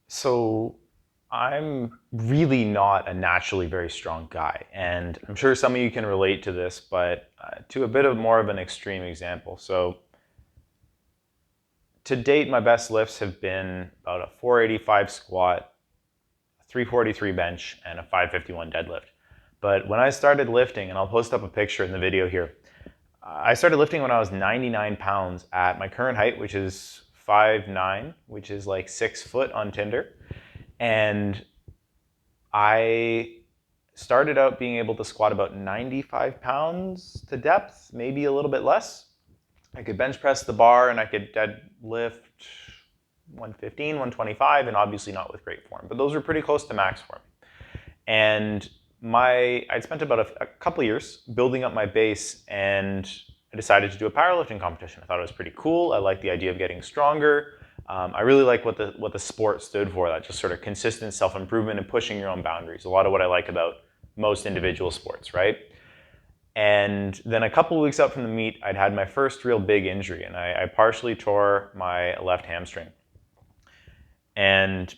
So I'm really not a naturally very strong guy, and I'm sure some of you can relate to this, but to a bit of more of an extreme example. So to date, my best lifts have been about a 485 squat, a 343 bench, and a 551 deadlift. But when I started lifting, and I'll post up a picture in the video here, I started lifting when I was 99 pounds at my current height, which is 5'9", which is like 6 foot on Tinder. And I started out being able to squat about 95 pounds to depth, maybe a little bit less. I could bench press the bar and I could deadlift 115, 125, and obviously not with great form, but those were pretty close to max for me. And I'd spent about a couple years building up my base, and I decided to do a powerlifting competition. I thought it was pretty cool. I liked the idea of getting stronger. I really like what the sport stood for, that just sort of consistent self-improvement and pushing your own boundaries. A lot of what I like about most individual sports, right? And then a couple of weeks out from the meet, I'd had my first real big injury, and I partially tore my left hamstring. And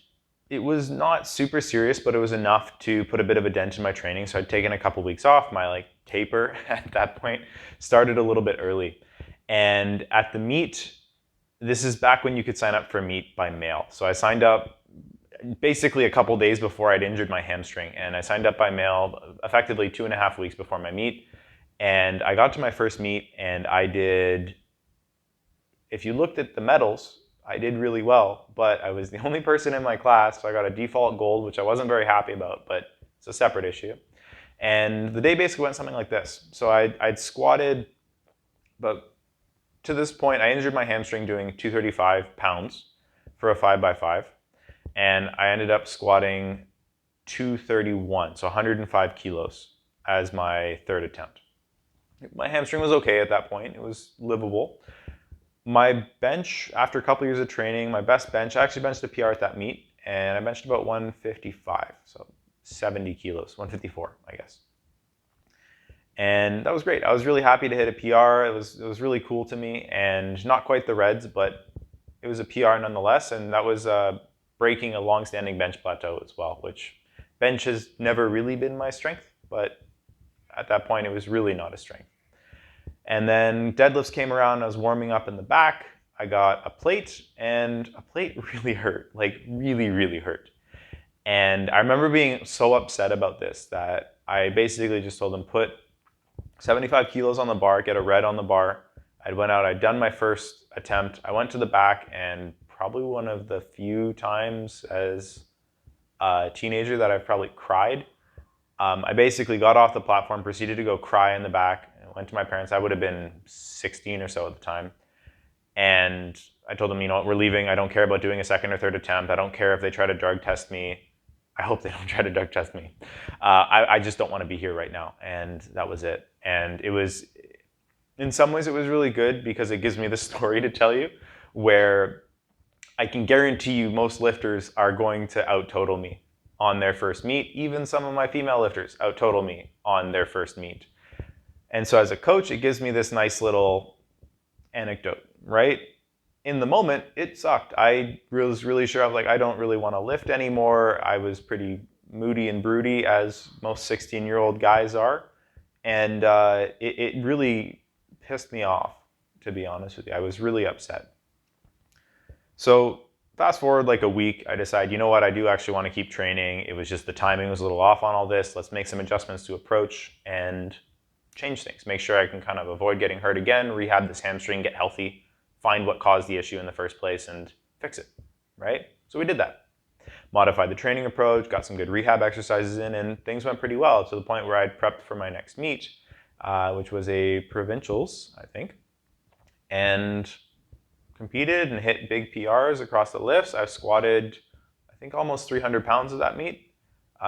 it was not super serious, but it was enough to put a bit of a dent in my training. So I'd taken a couple weeks off. My taper at that point started a little bit early. And at the meet, this is back when you could sign up for a meet by mail. So I signed up basically a couple days before I'd injured my hamstring, and I signed up by mail effectively 2.5 weeks before my meet. And I got to my first meet, and I did, if you looked at the medals, I did really well, but I was the only person in my class, so I got a default gold, which I wasn't very happy about, but it's a separate issue. And the day basically went something like this. So I'd squatted, but to this point, I injured my hamstring doing 235 pounds for a 5x5, and I ended up squatting 231, so 105 kilos as my third attempt. My hamstring was okay at that point. It was livable. My bench, after a couple years of training, my best bench, I actually benched a PR at that meet, and I benched about 155, so 70 kilos, 154, I guess. And that was great. I was really happy to hit a PR. It was really cool to me, and not quite the Reds, but it was a PR nonetheless, and that was breaking a long-standing bench plateau as well, which bench has never really been my strength, but at that point it was really not a strength. And then deadlifts came around. I was warming up in the back. I got a plate, and a plate really hurt, like really, really hurt. And I remember being so upset about this that I basically just told them, put 75 kilos on the bar, get a red on the bar. I went out, I'd done my first attempt. I went to the back, and probably one of the few times as a teenager that I've probably cried. I basically got off the platform, proceeded to go cry in the back. I went to my parents. I would have been 16 or so at the time. And I told them, we're leaving. I don't care about doing a second or third attempt. I don't care if they try to drug test me. I hope they don't try to drug test me. I just don't want to be here right now. And that was it. And it was, in some ways, it was really good because it gives me the story to tell you where I can guarantee you most lifters are going to out-total me on their first meet. Even some of my female lifters out-total me on their first meet. And so as a coach, it gives me this nice little anecdote, right? In the moment, it sucked. I was really sure, I was like, I don't really want to lift anymore. I was pretty moody and broody, as most 16-year-old guys are. And it really pissed me off, to be honest with you. I was really upset. So fast forward like a week, I decide, you know what, I do actually want to keep training. It was just the timing was a little off on all this. Let's make some adjustments to approach and change things. Make sure I can kind of avoid getting hurt again, rehab this hamstring, get healthy, find what caused the issue in the first place, and fix it, right? So we did that. Modified the training approach, got some good rehab exercises in, and things went pretty well to the point where I'd prepped for my next meet, which was a provincials, I think, and competed and hit big PRs across the lifts. I've squatted, I think, almost 300 pounds of that meet.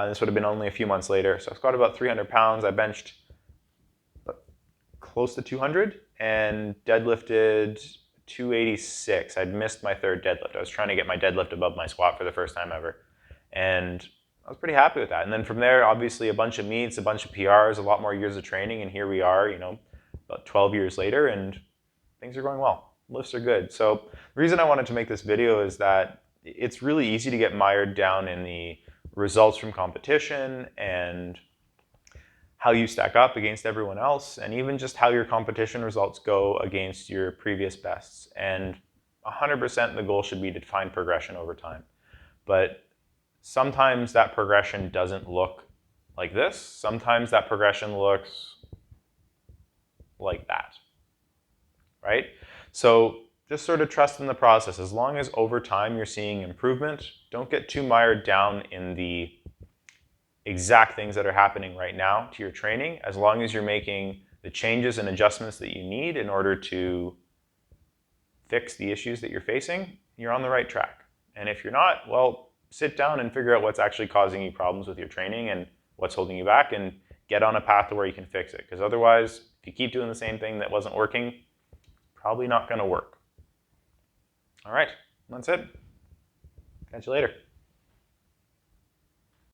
This would have been only a few months later. So I squatted about 300 pounds. I benched close to 200 and deadlifted 286. I'd missed my third deadlift. I was trying to get my deadlift above my squat for the first time ever. And I was pretty happy with that. And then from there, obviously, a bunch of meets, a bunch of PRs, a lot more years of training. And here we are, about 12 years later, and things are going well. Lifts are good. So the reason I wanted to make this video is that it's really easy to get mired down in the results from competition and how you stack up against everyone else, and even just how your competition results go against your previous bests. And 100% the goal should be to find progression over time. But sometimes that progression doesn't look like this. Sometimes that progression looks like that, right? So just sort of trust in the process. As long as over time you're seeing improvement, don't get too mired down in the exact things that are happening right now to your training. As long as you're making the changes and adjustments that you need in order to fix the issues that you're facing, you're on the right track. And if you're not, well, sit down and figure out what's actually causing you problems with your training and what's holding you back, and get on a path to where you can fix it. Because otherwise, if you keep doing the same thing that wasn't working, probably not going to work. All right, that's it. Catch you later.